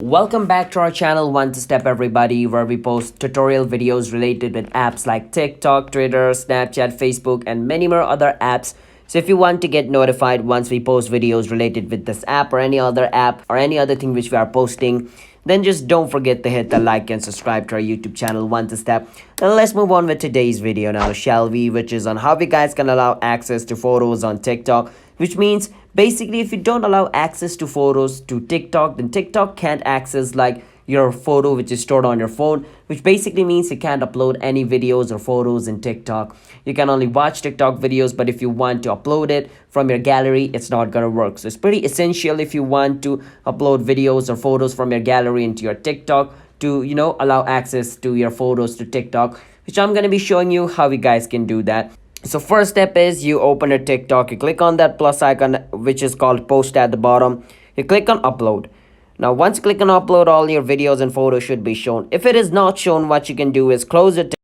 Welcome back to our channel One to Step everybody, where we post tutorial videos related with apps like TikTok, Twitter, Snapchat, Facebook and many more other apps. So if you want to get notified once we post videos related with this app or any other app or any other thing which we are posting, then just don't forget to hit the like and subscribe to our YouTube channel One to Step. Now let's move on with today's video now, shall we, which is on how you guys can allow access to photos on TikTok, which means basically if you don't allow access to photos to TikTok, then TikTok can't access like your photo which is stored on your phone, which basically means you can't upload any videos or photos in TikTok. You can only watch TikTok videos, but if you want to upload it from your gallery, it's not gonna work. So it's pretty essential if you want to upload videos or photos from your gallery into your TikTok to, allow access to your photos to TikTok, which I'm gonna be showing you how you guys can do that. So first step is you open a TikTok, you click on that plus icon which is called post at the bottom, you click on upload. Now once you click on upload, all your videos and photos should be shown. If it is not shown, what you can do is close it.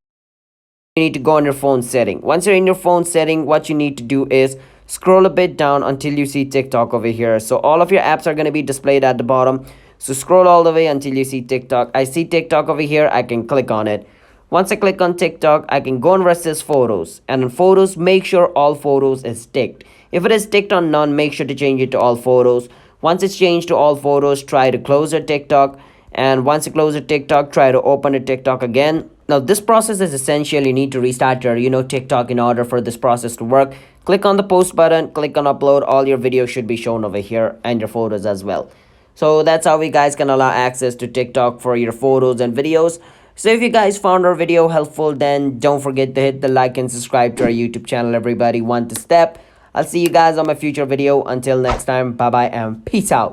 You need to go on your phone setting. Once you're in your phone setting, what you need to do is scroll a bit down until you see TikTok over here. So all of your apps are going to be displayed at the bottom. So scroll all the way until you see TikTok. I see TikTok over here. I can click on it. Once I click on TikTok, I can go and resist photos. And in photos, make sure all photos is ticked. If it is ticked on none, make sure to change it to all photos. Once it's changed to all photos, try to close your TikTok. And once you close your TikTok, try to open a TikTok again. Now this process is essential. You need to restart your TikTok in order for this process to work. Click on the post button, click on upload. All your videos should be shown over here and your photos as well. So that's how you guys can allow access to TikTok for your photos and videos. So if you guys found our video helpful, then don't forget to hit the like and subscribe to our YouTube channel everybody. One to Step. I'll see you guys on my future video. Until next time, bye bye and peace out.